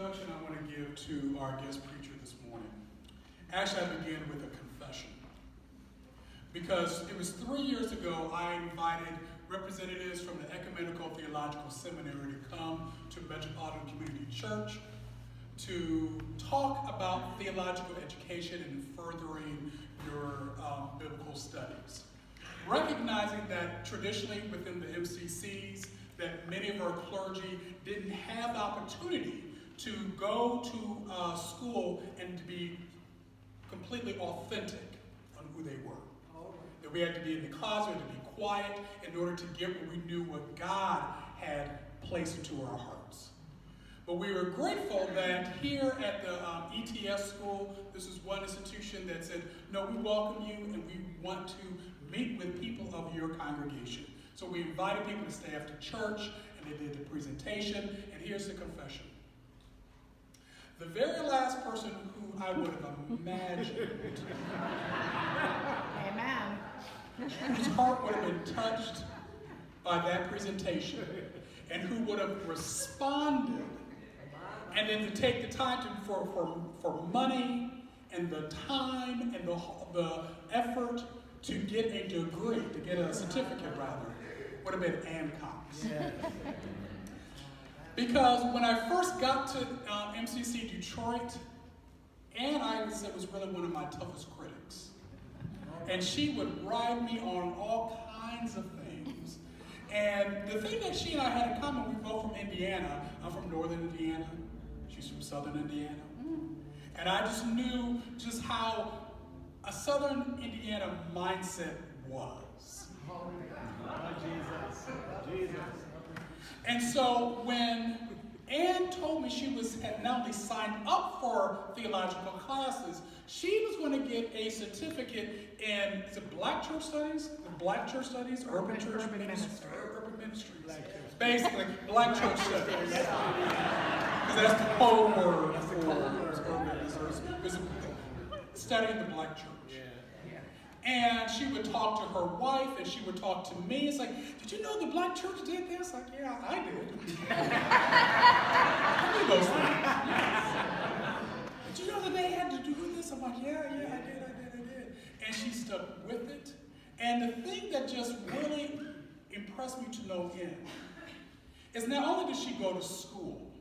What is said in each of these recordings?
introduction I want to give to our guest preacher this morning. Actually, I begin with a confession. Because it was 3 years ago I invited representatives from the Ecumenical Theological Seminary to come to Metropolitan Community Church to talk about theological education and furthering your biblical studies. Recognizing that traditionally within the MCCs, that many of our clergy didn't have the opportunity to go to school and to be completely authentic on who they were. That we had to be in the closet, we had to be quiet in order to get what we knew what God had placed into our hearts. But we were grateful that here at the ETS school, this is one institution that said, no, we welcome you and we want to meet with people of your congregation. So we invited people to stay after church and they did the presentation, and here's the confession. The very last person who I would have imagined Amen. whose heart would have been touched by that presentation and who would have responded and then to take the time for money and the time and the effort to get a degree, to get a certificate rather, would have been Ann Cox. Because when I first got to MCC Detroit, Ann, I would say, was really one of my toughest critics. And she would ride me on all kinds of things. And the thing that she and I had in common, we both from Indiana. I'm from northern Indiana. She's from southern Indiana. And I just knew just how a southern Indiana mindset was. Jesus. And so when Ann told me she had not only signed up for theological classes, she was going to get a certificate in, is it Black Church Studies? Black Church Studies? Urban Church Ministry. Urban Ministries. Basically, Black Church Studies. Because that's the code word for studying the Black Church. And she would talk to her wife, and she would talk to me. It's like, did you know the Black Church did this? Like, yeah, I did. I knew those things. Did you know that they had to do this? I'm like, yeah, I did. And she stuck with it. And the thing that just really impressed me to no end is not only did she go to school,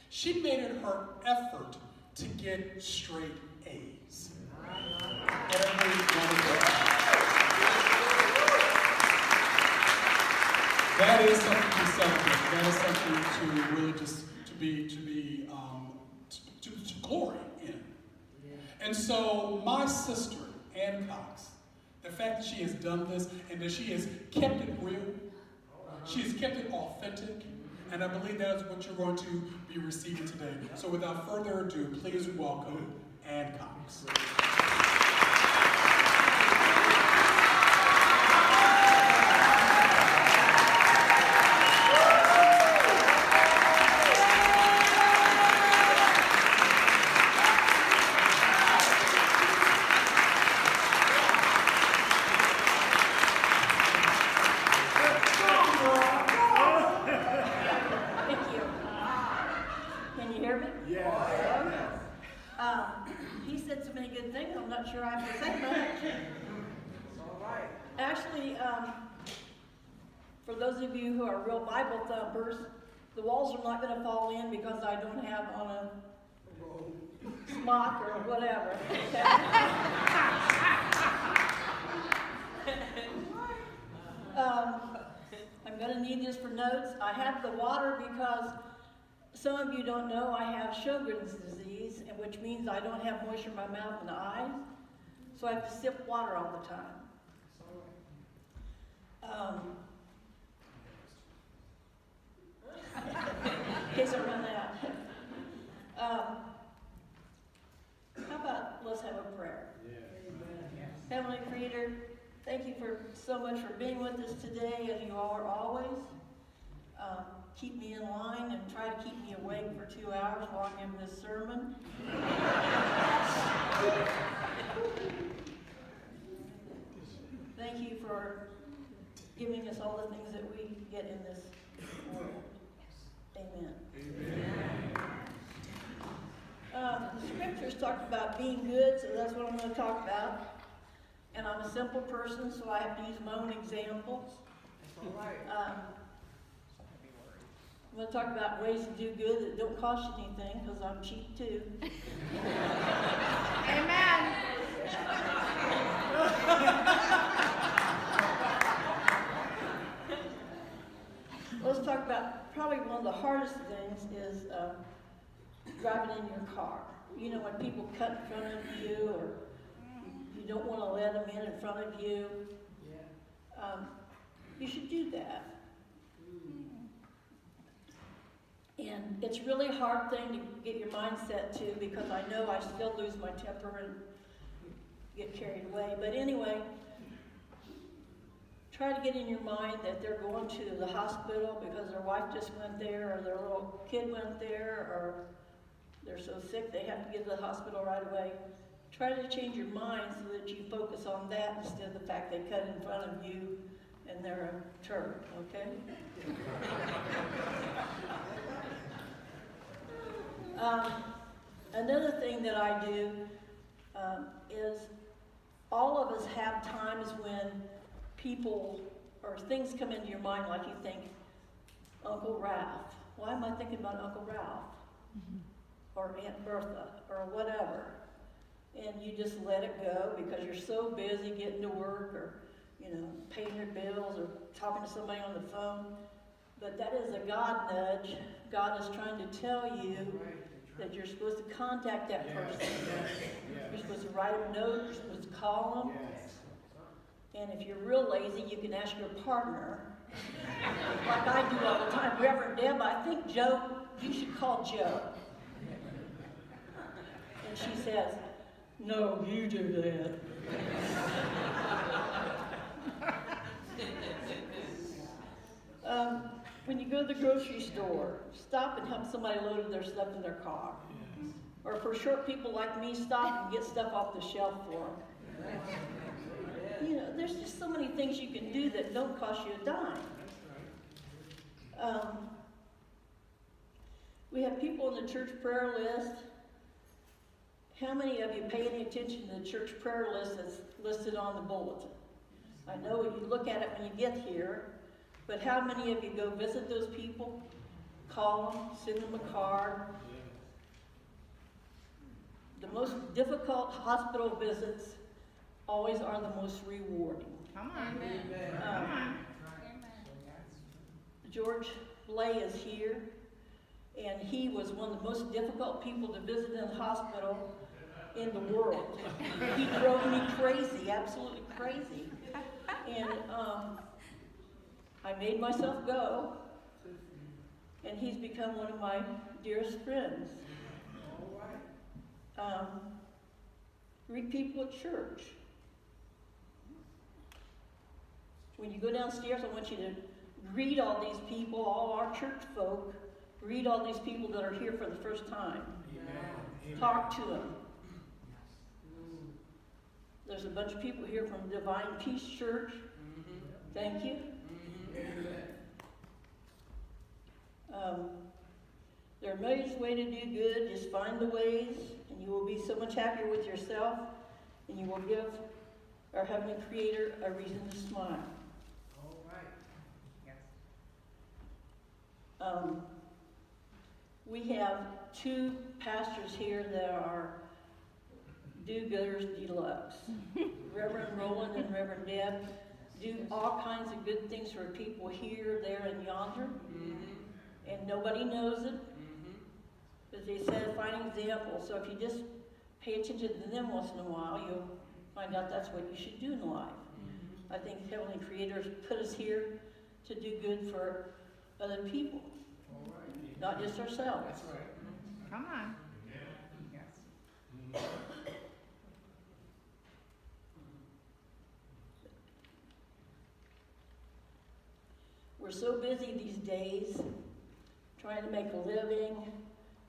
she made it her effort to get straight A's. That is something to celebrate. That is something to really just to glory in. And so my sister, Ann Cox, the fact that she has done this and that she has kept it real, she has kept it authentic, and I believe that is what you're going to be receiving today. So without further ado, please welcome Ann Cox. He said so many good things, I'm not sure I have to say much. Actually, for those of you who are real Bible thumpers, the walls are not going to fall in because I don't have on a smock or whatever. I'm going to need this for notes. I have the water because some of you don't know I have Sjogren's disease, which means I don't have moisture in my mouth and eyes, so I have to sip water all the time. In case I run out. How about let's have a prayer? Heavenly Creator, thank you for so much for being with us today, as you are always. Keep me in line and try to keep me awake for 2 hours while I'm in this sermon. Thank you for giving us all the things that we get in this world. Amen. Amen. preachers talked about being good, so that's what I'm going to talk about. And I'm a simple person, so I have to use my own examples. I'm going to talk about ways to do good that don't cost you anything, because I'm cheap too. Amen. Let's talk about probably one of the hardest things is driving in your car. You know, when people cut in front of you, or you don't want to let them in front of you, you should do that. And it's a really hard thing to get your mindset to, because I know I still lose my temper and get carried away. But anyway, try to get in your mind that they're going to the hospital because their wife just went there, or their little kid went there, or they're so sick they have to get to the hospital right away. Try to change your mind so that you focus on that instead of the fact they cut in front of you and they're a turd, okay? Another thing that I do is all of us have times when people or things come into your mind, like you think, Uncle Ralph. Why am I thinking about Uncle Ralph? Or Aunt Bertha, or whatever. And you just let it go because you're so busy getting to work, or paying your bills, or talking to somebody on the phone. But that is a God nudge. God is trying to tell you that you're supposed to contact that person. You're supposed to write a note, you're supposed to call them. And if you're real lazy, you can ask your partner, like I do all the time. Reverend Deb, I think Joe, you should call Joe. And she says, no, you do that. When you go to the grocery store, stop and help somebody load their stuff in their car. Or for short people like me, stop and get stuff off the shelf for them. There's just so many things you can do that don't cost you a dime. We have people on the church prayer list. How many of you pay any attention to the church prayer list that's listed on the bulletin? I know you look at it when you get here, but how many of you go visit those people, call them, send them a card? The most difficult hospital visits always are the most rewarding. Come on. George Blay is here, and he was one of the most difficult people to visit in the hospital in the world. He drove me crazy, absolutely crazy. And I made myself go, and he's become one of my dearest friends. Greet people at church. When you go downstairs, I want you to greet all these people, all our church folk, greet all these people that are here for the first time. Amen. Talk to them. There's a bunch of people here from Divine Peace Church. Thank you. There are millions of ways to do good. Just find the ways, and you will be so much happier with yourself, and you will give our Heavenly Creator a reason to smile. All right. Yes. We have two pastors here that are do-gooders deluxe. Reverend Roland and Reverend Deb do all kinds of good things for people here, there, and yonder. And nobody knows it. But they said, find examples. So if you just pay attention to them once in a while, you'll find out that's what you should do in life. I think Heavenly Creator's put us here to do good for other people. Not just ourselves. That's right. Come on. Yes. We're so busy these days trying to make a living,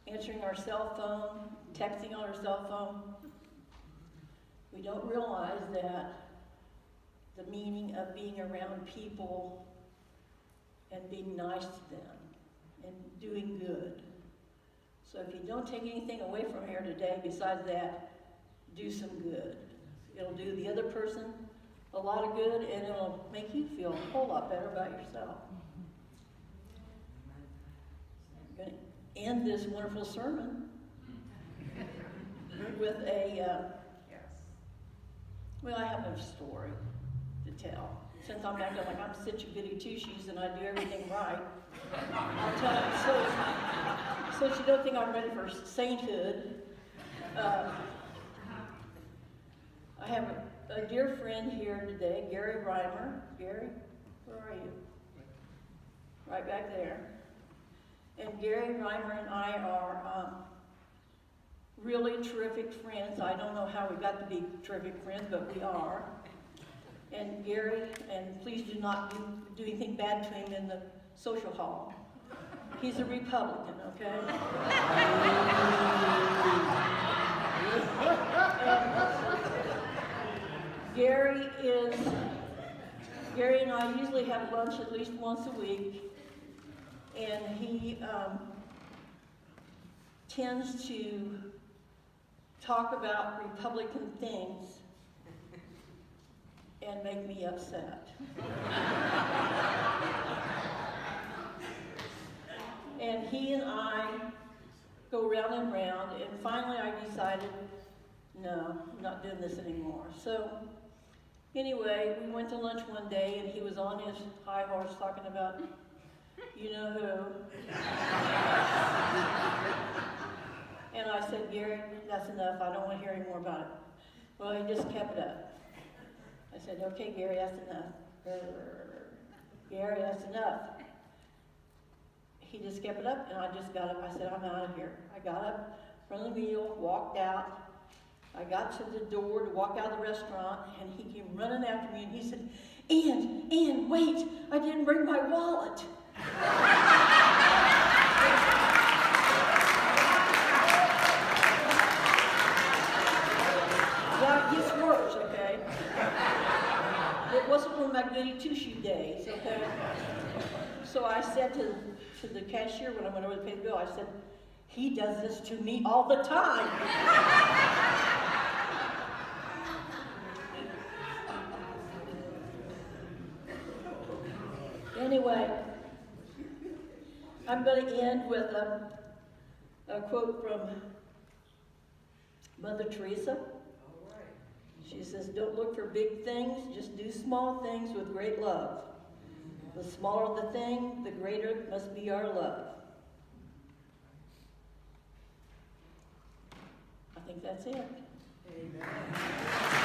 answering our cell phone, texting on our cell phone. We don't realize that the meaning of being around people and being nice to them and doing good. So if you don't take anything away from here today, besides that, do some good. It'll do the other person a lot of good, and it'll make you feel a whole lot better about yourself. I'm going to end this wonderful sermon with a, Yes. well, I have a story to tell. Since I'm acting like I'm such a goody two-shoes and I do everything right, I'll tell it so you don't think I'm ready for sainthood. I have a dear friend here today, Gary Reimer. Gary, where are you? Right back there. And Gary Reimer and I are really terrific friends. I don't know how we got to be terrific friends, but we are. And Gary, and please do not do anything bad to him in the social hall. He's a Republican, okay? Gary and I usually have lunch at least once a week, and he tends to talk about Republican things and make me upset. And he and I go round and round, and finally I decided, no, I'm not doing this anymore. So anyway, we went to lunch one day, and he was on his high horse talking about you know who. And I said, Gary, that's enough. I don't want to hear any more about it. Well, he just kept it up. I said, okay, Gary, that's enough. Gary, that's enough. He just kept it up, and I just got up. I said, I'm out of here. I got up from the meal, walked out. I got to the door to walk out of the restaurant, and he came running after me, and he said, Ann, wait, I didn't bring my wallet. Now, it gets worse, okay? It wasn't one of my goody two-shoe days, okay? So I said to the cashier when I went over to pay the bill, I said, he does this to me all the time. Anyway, I'm going to end with a quote from Mother Teresa. She says, don't look for big things, just do small things with great love. The smaller the thing, the greater must be our love. I think that's it. Amen.